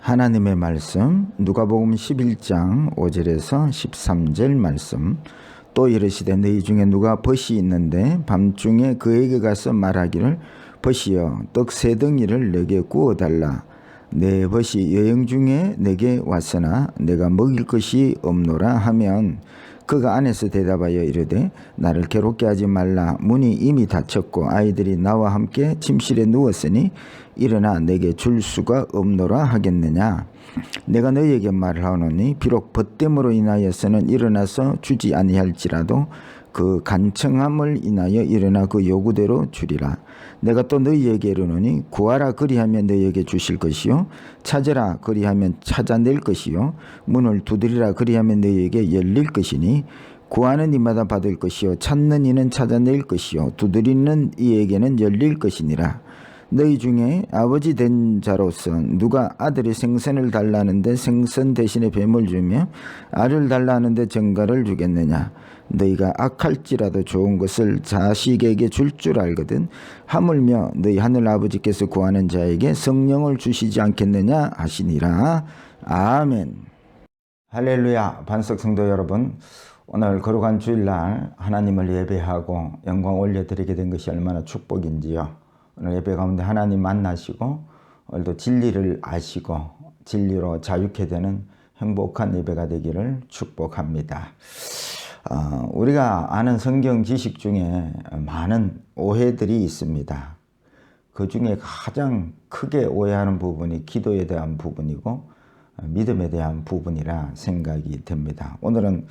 하나님의 말씀 누가복음 11장 5절에서 13절 말씀. 또 이르시되 너희 중에 누가 벗이 있는데 밤중에 그에게 가서 말하기를 벗이여 떡 세 덩이를 내게 구워달라. 내 벗이 여행 중에 내게 왔으나 내가 먹일 것이 없노라 하면 그가 안에서 대답하여 이르되 나를 괴롭게 하지 말라. 문이 이미 닫혔고 아이들이 나와 함께 침실에 누웠으니 일어나 내게 줄 수가 없노라 하겠느냐. 내가 너희에게 말을 하노니 비록 벗됨으로 인하여서는 일어나서 주지 아니할지라도 그 간청함을 인하여 일어나 그 요구대로 주리라. 내가 또 너희에게 이르노니 구하라 그리하면 너희에게 주실 것이요 찾으라 그리하면 찾아낼 것이요 문을 두드리라 그리하면 너희에게 열릴 것이니 구하는 이마다 받을 것이요 찾는 이는 찾아낼 것이요 두드리는 이에게는 열릴 것이니라. 너희 중에 아버지 된 자로서 누가 아들이 생선을 달라는데 생선 대신에 뱀을 주며 알을 달라는데 정갈을 주겠느냐. 너희가 악할지라도 좋은 것을 자식에게 줄 줄 알거든 하물며 너희 하늘 아버지께서 구하는 자에게 성령을 주시지 않겠느냐 하시니라. 아멘. 할렐루야. 반석 성도 여러분, 오늘 거룩한 주일날 하나님을 예배하고 영광 올려드리게 된 것이 얼마나 축복인지요. 오늘 예배 가운데 하나님 만나시고 오늘도 진리를 아시고 진리로 자유케 되는 행복한 예배가 되기를 축복합니다. 우리가 아는 성경 지식 중에 많은 오해들이 있습니다. 그 중에 가장 크게 오해하는 부분이 기도에 대한 부분이고 믿음에 대한 부분이라 생각이 됩니다. 오늘은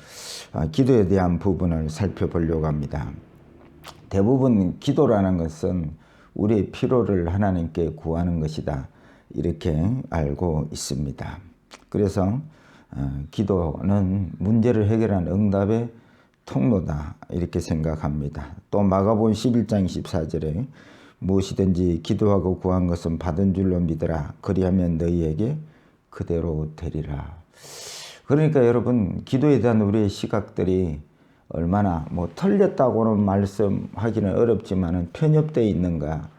기도에 대한 부분을 살펴보려고 합니다. 대부분 기도라는 것은 우리의 필요를 하나님께 구하는 것이다, 이렇게 알고 있습니다. 그래서 기도는 문제를 해결하는 응답의 통로다, 이렇게 생각합니다. 또 마가복음 11장 24절에 무엇이든지 기도하고 구한 것은 받은 줄로 믿으라. 그리하면 너희에게 그대로 되리라. 그러니까 여러분, 기도에 대한 우리의 시각들이 얼마나 틀렸다고는 말씀하기는 어렵지만 편협되어 있는가,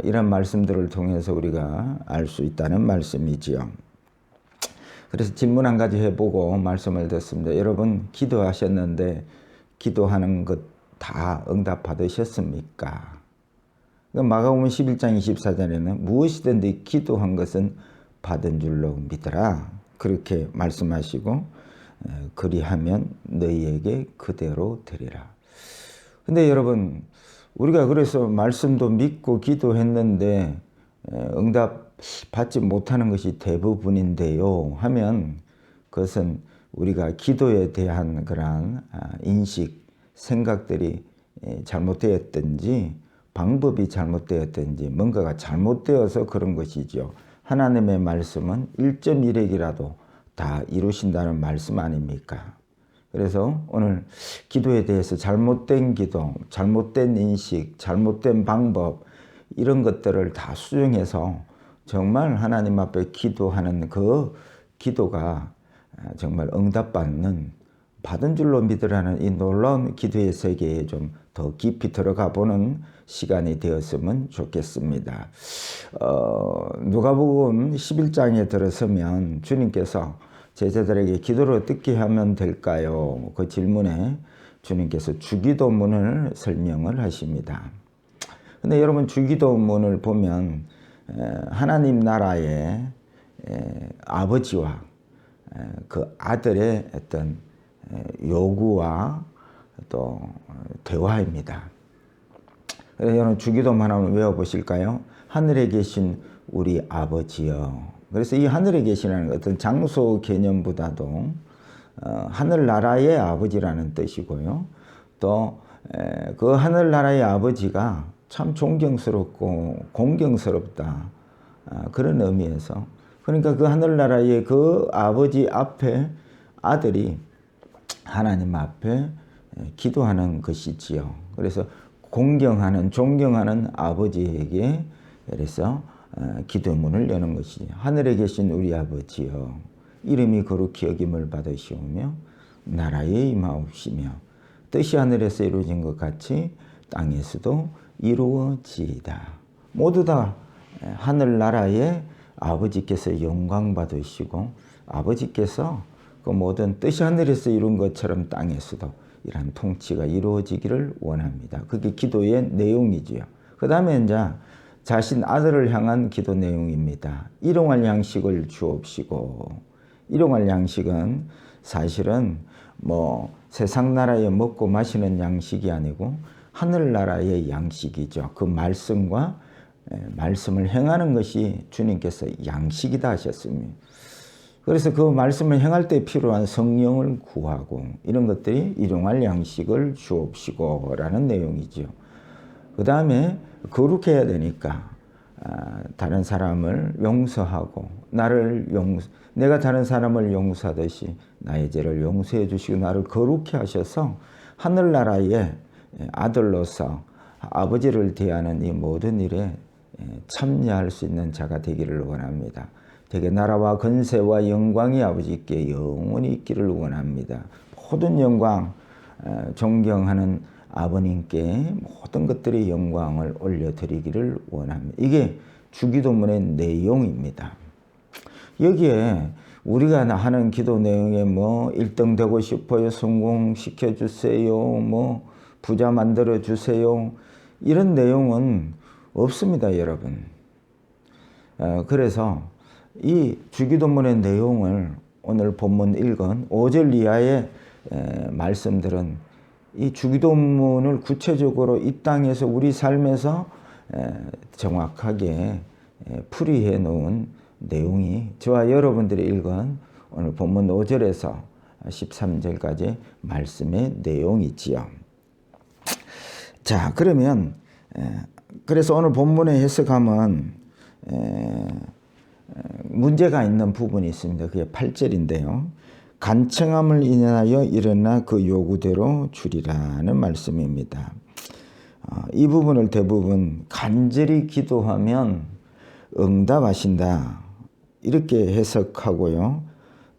이런 말씀들을 통해서 우리가 알 수 있다는 말씀이지요. 그래서 질문 한 가지 해보고 말씀을 듣습니다. 여러분, 기도하셨는데 기도하는 것 다 응답 받으셨습니까? 마가복음 11장 24절에는 무엇이든지 기도한 것은 받은 줄로 믿으라, 그렇게 말씀하시고 그리하면 너희에게 그대로 되리라. 근데 여러분, 우리가 그래서 말씀도 믿고 기도했는데 응답 받지 못하는 것이 대부분인데요 하면, 그것은 우리가 기도에 대한 그러한 인식, 생각들이 잘못되었든지 방법이 잘못되었든지 뭔가가 잘못되어서 그런 것이죠. 하나님의 말씀은 1.1핵이라도 다 이루신다는 말씀 아닙니까? 그래서 오늘 기도에 대해서 잘못된 기도, 잘못된 인식, 잘못된 방법, 이런 것들을 다 수정해서 정말 하나님 앞에 기도하는 그 기도가 정말 응답받는, 받은 줄로 믿으라는 이 놀라운 기도의 세계에 좀 더 깊이 들어가 보는 시간이 되었으면 좋겠습니다. 누가복음 11장에 들어서면 주님께서 제자들에게 기도를 어떻게 하면 될까요? 그 질문에 주님께서 주기도문을 설명을 하십니다. 근데 여러분, 주기도문을 보면 하나님 나라의 아버지와 그 아들의 어떤 요구와 또 대화입니다. 그래서 여러분, 주기도문 한번 외워보실까요? 하늘에 계신 우리 아버지여. 그래서 이 하늘에 계시라는 어떤 장소 개념보다도 하늘나라의 아버지라는 뜻이고요. 또 그 하늘나라의 아버지가 참 존경스럽고 공경스럽다, 그런 의미에서, 그러니까 그 하늘나라의 그 아버지 앞에 아들이 하나님 앞에 기도하는 것이지요. 그래서 공경하는, 존경하는 아버지에게 그래서 기도문을 여는 것이죠. 하늘에 계신 우리 아버지여, 이름이 거룩히 여김을 받으시오며 나라에 임하옵시며 뜻이 하늘에서 이루어진 것 같이 땅에서도 이루어지이다. 모두 다 하늘나라의 아버지께서 영광 받으시고 아버지께서 그 모든 뜻이 하늘에서 이룬 것처럼 땅에서도 이러한 통치가 이루어지기를 원합니다. 그게 기도의 내용이지요. 그 다음에 이제 자신 아들을 향한 기도 내용입니다. 일용할 양식을 주옵시고. 일용할 양식은 사실은 뭐 세상 나라에 먹고 마시는 양식이 아니고 하늘나라의 양식이죠. 그 말씀과 말씀을 행하는 것이 주님께서 양식이다 하셨습니다. 그래서 그 말씀을 행할 때 필요한 성령을 구하고 이런 것들이 일용할 양식을 주옵시고 라는 내용이죠. 그 다음에 거룩해야 되니까 다른 사람을 용서하고 내가 다른 사람을 용서하듯이 나의 죄를 용서해 주시고 나를 거룩해 하셔서 하늘나라의 아들로서 아버지를 대하는 이 모든 일에 참여할 수 있는 자가 되기를 원합니다. 되게 나라와 권세와 영광이 아버지께 영원히 있기를 원합니다. 모든 영광 존경하는 아버님께 모든 것들의 영광을 올려드리기를 원합니다. 이게 주기도문의 내용입니다. 여기에 우리가 하는 기도 내용에 뭐 1등 되고 싶어요, 성공시켜 주세요, 뭐 부자 만들어 주세요, 이런 내용은 없습니다, 여러분. 그래서 이 주기도문의 내용을 오늘 본문 읽은 5절 이하의 말씀들은 이 주기도문을 구체적으로 이 땅에서 우리 삶에서 정확하게 풀이해 놓은 내용이 저와 여러분들이 읽은 오늘 본문 5절에서 13절까지 말씀의 내용이지요. 자, 그러면 그래서 오늘 본문의 해석하면 문제가 있는 부분이 있습니다. 그게 8절인데요. 간청함을 인하여 일어나 그 요구대로 주리라는 말씀입니다. 이 부분을 대부분 간절히 기도하면 응답하신다 이렇게 해석하고요.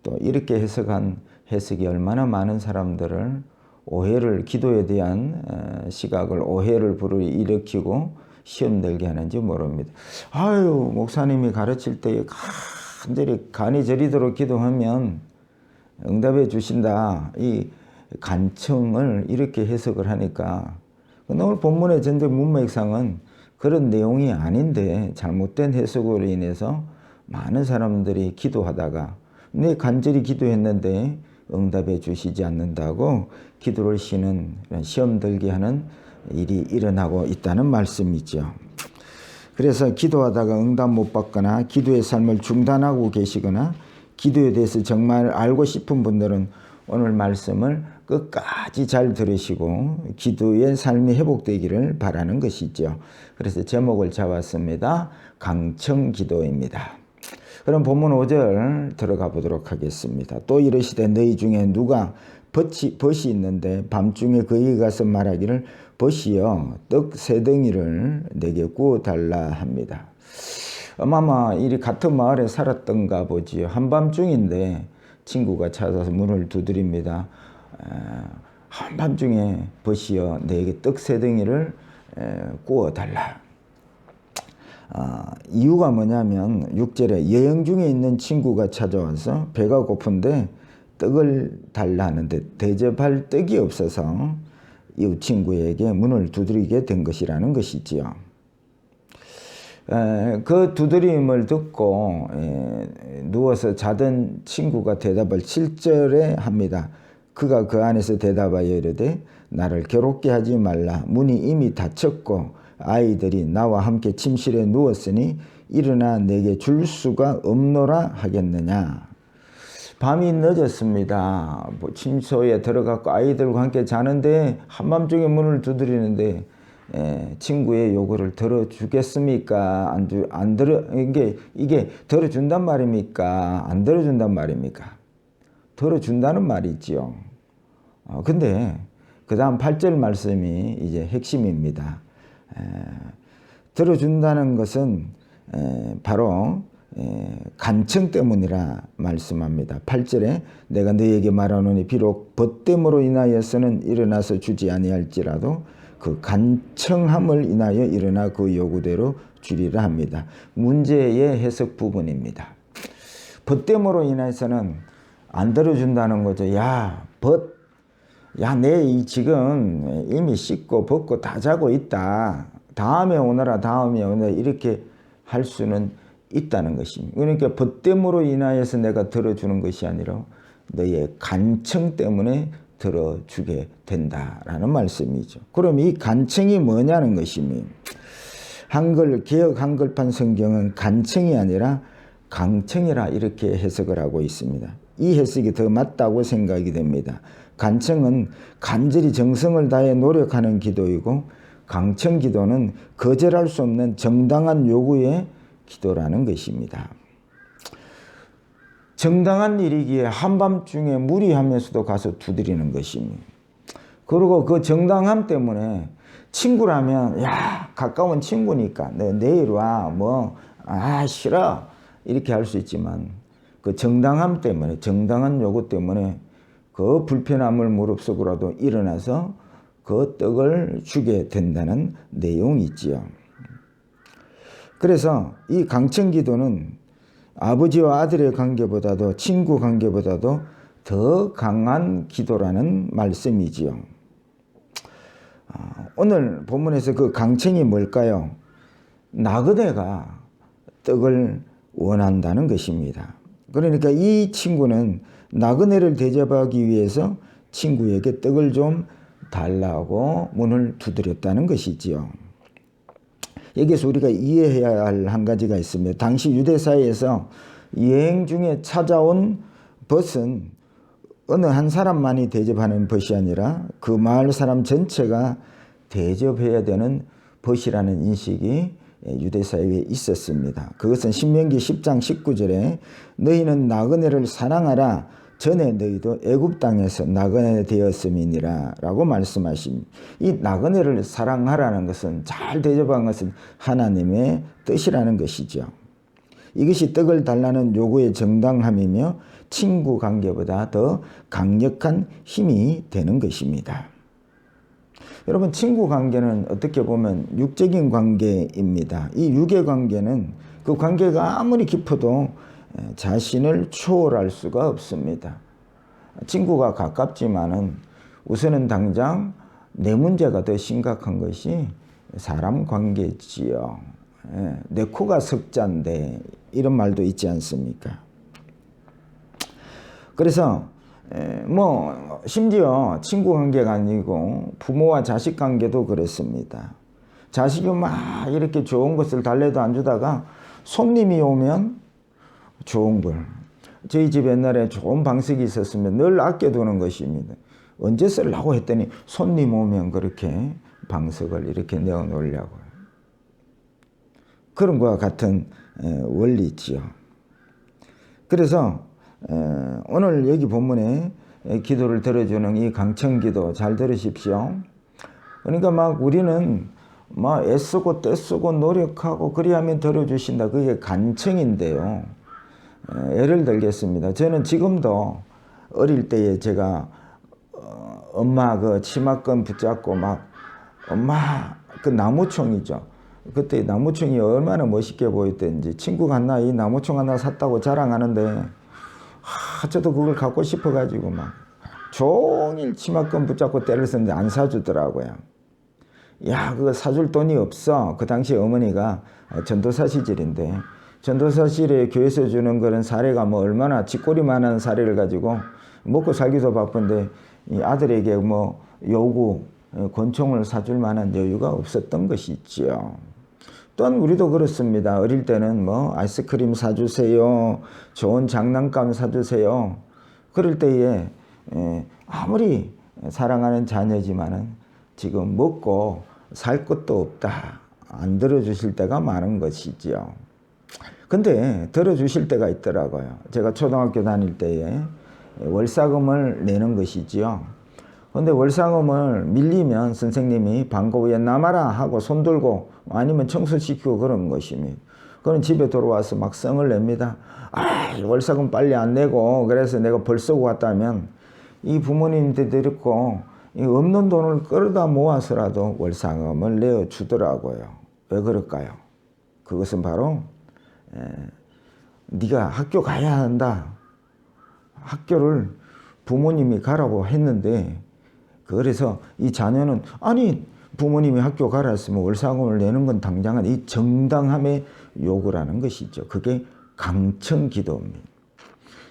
또 이렇게 해석한 해석이 얼마나 많은 사람들을 기도에 대한 시각을 오해를 일으키고 시험 들게 하는지 모릅니다. 아유, 목사님이 가르칠 때 간이 저리도록 기도하면 응답해 주신다. 이 간청을 이렇게 해석을 하니까 오늘 본문의 전체 문맥상은 그런 내용이 아닌데 잘못된 해석으로 인해서 많은 사람들이 기도하다가 내 간절히 기도했는데 응답해 주시지 않는다고 기도를 쉬는 시험 들게 하는 일이 일어나고 있다는 말씀이죠. 그래서 기도하다가 응답 못 받거나 기도의 삶을 중단하고 계시거나 기도에 대해서 정말 알고 싶은 분들은 오늘 말씀을 끝까지 잘 들으시고 기도의 삶이 회복되기를 바라는 것이죠. 그래서 제목을 잡았습니다. 강청기도입니다. 그럼 본문 5절 들어가 보도록 하겠습니다. 또 이르시되 너희 중에 누가 벗이 있는데 밤중에 그에게 가서 말하기를 벗이여 떡 3덩이를 내게 구워달라 합니다. 아마 이 같은 마을에 살았던가 보지요. 한밤중인데 친구가 찾아서 문을 두드립니다. 한밤중에 벗이여 내게 떡 3덩이를 구워달라. 이유가 뭐냐면 6절에 여행 중에 있는 친구가 찾아와서 배가 고픈데 떡을 달라 하는데 대접할 떡이 없어서 이웃 친구에게 문을 두드리게 된 것이라는 것이지요. 그 두드림을 듣고 누워서 자던 친구가 대답을 7절에 합니다. 그가 그 안에서 대답하여 이르되 나를 괴롭게 하지 말라. 문이 이미 닫혔고 아이들이 나와 함께 침실에 누웠으니 일어나 내게 줄 수가 없노라 하겠느냐. 밤이 늦었습니다. 침소에 들어가고 아이들과 함께 자는데 한밤중에 문을 두드리는데 친구의 요구를 들어주겠습니까? 안 들어, 이게 들어준단 말입니까? 안 들어준단 말입니까? 들어준다는 말이지요. 근데 그 다음 8절 말씀이 이제 핵심입니다. 들어준다는 것은 바로 간청 때문이라 말씀합니다. 8절에 내가 너희에게 말하노니 비록 벗됨으로 인하여서는 일어나서 주지 아니할지라도 그 간청함을 인하여 일어나 그 요구대로 주리라 합니다. 문제의 해석 부분입니다. 벗됨으로 인해서는 안 들어준다는 거죠. 야, 내 지금 이미 씻고 벗고 다 자고 있다. 다음에 오너라, 다음에 오너라, 이렇게 할 수는 있다는 것입니다. 그러니까 벗됨으로 인하여서 내가 들어주는 것이 아니라 너의 간청 때문에 들어주게 된다라는 말씀이죠. 그럼 이 간청이 뭐냐는 것입니다. 개역 한글판 성경은 간청이 아니라 강청이라 이렇게 해석을 하고 있습니다. 이 해석이 더 맞다고 생각이 됩니다. 간청은 간절히 정성을 다해 노력하는 기도이고, 강청 기도는 거절할 수 없는 정당한 요구의 기도라는 것입니다. 정당한 일이기에 한밤중에 무리하면서도 가서 두드리는 것입니다. 그리고 그 정당함 때문에 친구라면 가까운 친구니까 내일 와 싫어 이렇게 할 수 있지만, 그 정당함 때문에, 정당한 요구 때문에 그 불편함을 무릅쓰고라도 일어나서 그 떡을 주게 된다는 내용이 있지요. 그래서 이 강청기도는 아버지와 아들의 관계보다도, 친구 관계보다도 더 강한 기도라는 말씀이지요. 오늘 본문에서 그 강청이 뭘까요? 나그네가 떡을 원한다는 것입니다. 그러니까 이 친구는 나그네를 대접하기 위해서 친구에게 떡을 좀 달라고 문을 두드렸다는 것이지요. 여기서 우리가 이해해야 할 한 가지가 있습니다. 당시 유대사회에서 여행 중에 찾아온 벗은 어느 한 사람만이 대접하는 벗이 아니라 그 마을 사람 전체가 대접해야 되는 벗이라는 인식이 유대사회에 있었습니다. 그것은 신명기 10장 19절에 너희는 나그네를 사랑하라. 전에 너희도 애굽 땅에서 나그네 되었음이니라 라고 말씀하십니다. 이 나그네를 사랑하라는 것은, 잘 대접한 것은 하나님의 뜻이라는 것이죠. 이것이 떡을 달라는 요구의 정당함이며 친구 관계보다 더 강력한 힘이 되는 것입니다. 여러분, 친구 관계는 어떻게 보면 육적인 관계입니다. 이 육의 관계는 그 관계가 아무리 깊어도 자신을 초월할 수가 없습니다. 친구가 가깝지만은 우선은 당장 내 문제가 더 심각한 것이 사람 관계지요. 내 코가 석자인데 이런 말도 있지 않습니까? 그래서 심지어 친구 관계가 아니고 부모와 자식 관계도 그렇습니다. 자식이 막 이렇게 좋은 것을 달래도 안 주다가 손님이 오면 좋은 걸, 저희 집 옛날에 좋은 방석이 있었으면 늘 아껴두는 것입니다. 언제 쓰려고 했더니 손님 오면 그렇게 방석을 이렇게 내어놓으려고요. 그런 것과 같은 원리지요. 그래서 오늘 여기 본문에 기도를 들어주는 이 강청기도 잘 들으십시오. 그러니까 막 우리는 막 애쓰고 떼쓰고 노력하고 그리하면 들어주신다. 그게 간청인데요. 예를 들겠습니다. 저는 지금도 어릴 때에 제가 엄마 그 치마끈 붙잡고 막 엄마 그 나무총이죠. 그때 나무총이 얼마나 멋있게 보였던지 친구가 하나 이 나무총 하나 샀다고 자랑하는데 저도 그걸 갖고 싶어가지고 막 종일 치마끈 붙잡고 때를 썼는데 안 사주더라고요. 야, 그거 사줄 돈이 없어. 그 당시 어머니가 전도사 시절인데 전도사 시절에 교회에서 주는 그런 사례가 뭐 얼마나 쥐꼬리만한 사례를 가지고 먹고 살기도 바쁜데 이 아들에게 뭐 요구 권총을 사줄 만한 여유가 없었던 것이지요. 또한 우리도 그렇습니다. 어릴 때는 뭐 아이스크림 사주세요, 좋은 장난감 사주세요. 그럴 때에 아무리 사랑하는 자녀지만은 지금 먹고 살 것도 없다, 안 들어주실 때가 많은 것이지요. 근데 들어주실 때가 있더라고요. 제가 초등학교 다닐 때에 월사금을 내는 것이지요. 근데 월사금을 밀리면 선생님이 방과 후에 남아라 하고 손들고 아니면 청소시키고 그런 것입니다. 그럼 집에 들어와서 막 성을 냅니다. 월사금 빨리 안 내고 그래서 내가 벌 쓰고 갔다면 이 부모님한테 이렇게 이 없는 돈을 끌어다 모아서라도 월상금을 내어주더라고요. 왜 그럴까요? 그것은 바로 네가 학교 가야 한다. 학교를 부모님이 가라고 했는데 그래서 이 자녀는 아니 부모님이 학교 가라 했으면 월상금을 내는 건 당장은 이 정당함의 요구를 하는 것이죠. 그게 강청기도입니다.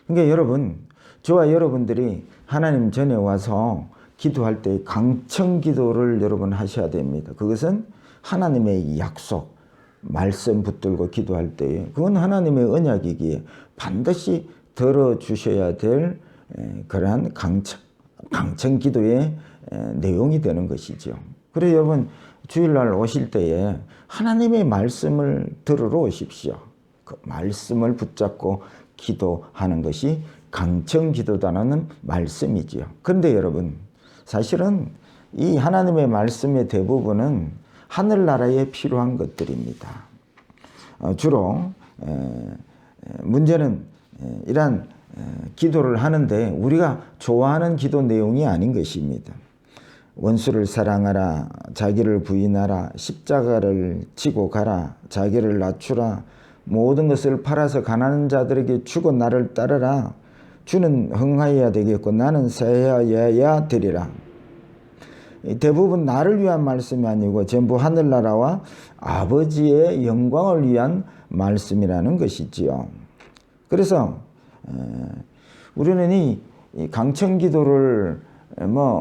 그러니까 여러분, 저와 여러분들이 하나님 전에 와서 기도할 때 강청기도를 여러분 하셔야 됩니다. 그것은 하나님의 약속, 말씀 붙들고 기도할 때에 그건 하나님의 언약이기에 반드시 들어주셔야 될 그러한 강청기도의 내용이 되는 것이죠. 그래서 여러분 주일날 오실 때에 하나님의 말씀을 들으러 오십시오. 그 말씀을 붙잡고 기도하는 것이 강청기도다라는 말씀이지요. 그런데 여러분 사실은 이 하나님의 말씀의 대부분은 하늘나라에 필요한 것들입니다. 주로 문제는 이러한 기도를 하는데 우리가 좋아하는 기도 내용이 아닌 것입니다. 원수를 사랑하라, 자기를 부인하라, 십자가를 지고 가라, 자기를 낮추라, 모든 것을 팔아서 가난한 자들에게 주고 나를 따르라. 주는 흥하여야 되겠고 나는 세하여야 되리라. 대부분 나를 위한 말씀이 아니고 전부 하늘나라와 아버지의 영광을 위한 말씀이라는 것이지요. 그래서 우리는 이 강청기도를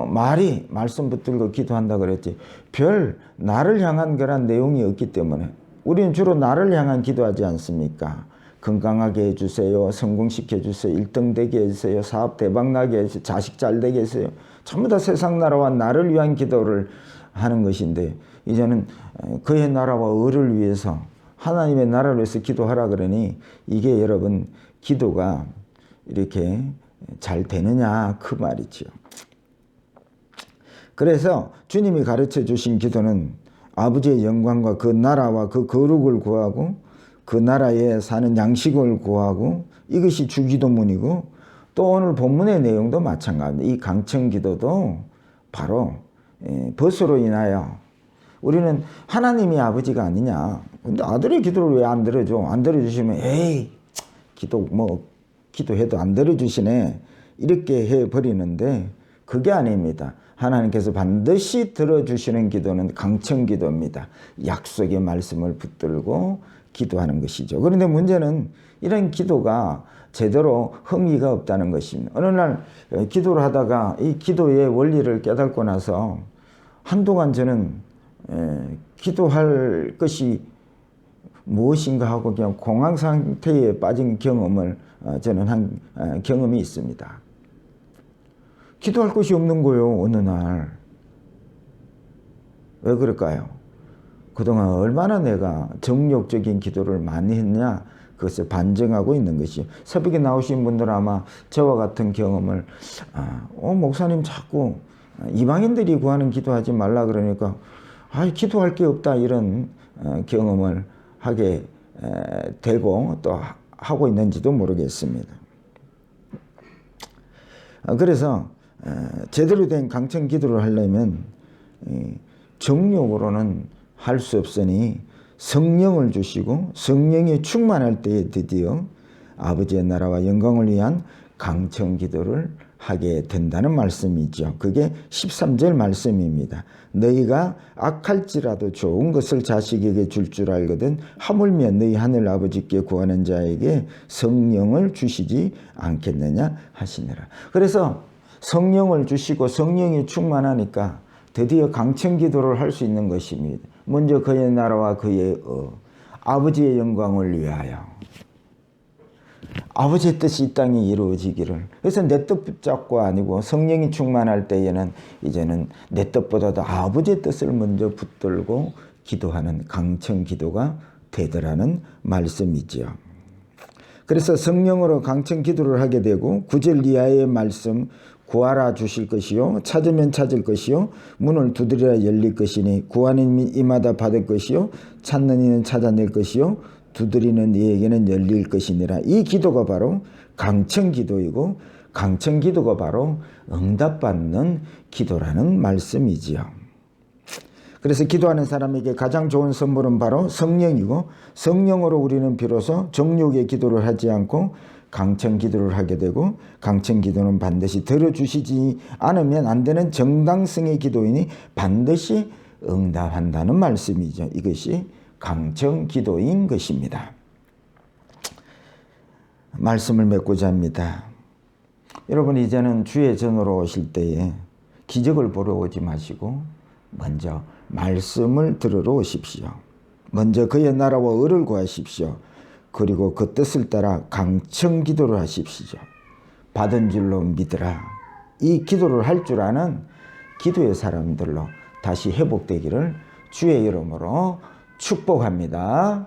말이 말씀 붙들고 기도한다 그랬지 별 나를 향한 그런 내용이 없기 때문에 우리는 주로 나를 향한 기도하지 않습니까? 건강하게 해주세요. 성공시켜 주세요. 1등 되게 해주세요. 사업 대박 나게 해주세요. 자식 잘 되게 해주세요. 전부 다 세상 나라와 나를 위한 기도를 하는 것인데 이제는 그의 나라와 의를 위해서 하나님의 나라를 위해서 기도하라 그러니 이게 여러분 기도가 이렇게 잘 되느냐 그 말이죠. 그래서 주님이 가르쳐 주신 기도는 아버지의 영광과 그 나라와 그 거룩을 구하고 그 나라에 사는 양식을 구하고 이것이 주기도문이고 또 오늘 본문의 내용도 마찬가지입니다. 이 강청기도도 바로 벗으로 인하여 우리는 하나님이 아버지가 아니냐. 근데 아들의 기도를 왜 안 들어줘? 안 들어주시면 에이 기도해도 안 들어주시네 이렇게 해버리는데 그게 아닙니다. 하나님께서 반드시 들어주시는 기도는 강청기도입니다. 약속의 말씀을 붙들고 기도하는 것이죠. 그런데 문제는 이런 기도가 제대로 흥미가 없다는 것입니다. 어느 날 기도를 하다가 이 기도의 원리를 깨닫고 나서 한동안 저는 기도할 것이 무엇인가 하고 그냥 공황 상태에 빠진 경험을 저는 한 경험이 있습니다. 기도할 것이 없는 거예요. 어느 날. 왜 그럴까요? 그동안 얼마나 내가 정욕적인 기도를 많이 했냐 그것을 반증하고 있는 것이요. 새벽에 나오신 분들은 아마 저와 같은 경험을 목사님 자꾸 이방인들이 구하는 기도하지 말라 그러니까 기도할 게 없다 이런 경험을 하게 되고 또 하고 있는지도 모르겠습니다. 그래서 제대로 된 강청 기도를 하려면 정욕으로는 할 수 없으니 성령을 주시고 성령이 충만할 때에 드디어 아버지의 나라와 영광을 위한 강청 기도를 하게 된다는 말씀이죠. 그게 13절 말씀입니다. 너희가 악할지라도 좋은 것을 자식에게 줄 알거든 하물며 너희 하늘 아버지께 구하는 자에게 성령을 주시지 않겠느냐 하시니라. 그래서 성령을 주시고 성령이 충만하니까 드디어 강청 기도를 할 수 있는 것입니다. 먼저 그의 나라와 그의 아버지의 영광을 위하여 아버지의 뜻이 이 땅에 이루어지기를. 그래서 내 뜻 붙잡고 아니고 성령이 충만할 때에는 이제는 내 뜻보다도 아버지의 뜻을 먼저 붙들고 기도하는 강청 기도가 되더라는 말씀이지요. 그래서 성령으로 강청 기도를 하게 되고 9절 이하의 말씀 구하라 주실 것이요 찾으면 찾을 것이요 문을 두드리라 열릴 것이니 구하는 이마다 받을 것이요 찾는 이는 찾아낼 것이요 두드리는 이에게는 열릴 것이니라. 이 기도가 바로 강청 기도이고 강청 기도가 바로 응답받는 기도라는 말씀이지요. 그래서 기도하는 사람에게 가장 좋은 선물은 바로 성령이고, 성령으로 우리는 비로소 정욕의 기도를 하지 않고 강청 기도를 하게 되고, 강청 기도는 반드시 들어주시지 않으면 안 되는 정당성의 기도이니 반드시 응답한다는 말씀이죠. 이것이 강청 기도인 것입니다. 말씀을 맺고자 합니다. 여러분, 이제는 주의 전으로 오실 때에 기적을 보러 오지 마시고 먼저 말씀을 들으러 오십시오. 먼저 그의 나라와 의를 구하십시오. 그리고 그 뜻을 따라 강청 기도를 하십시오. 받은 줄로 믿으라. 이 기도를 할 줄 아는 기도의 사람들로 다시 회복되기를 주의 이름으로 축복합니다.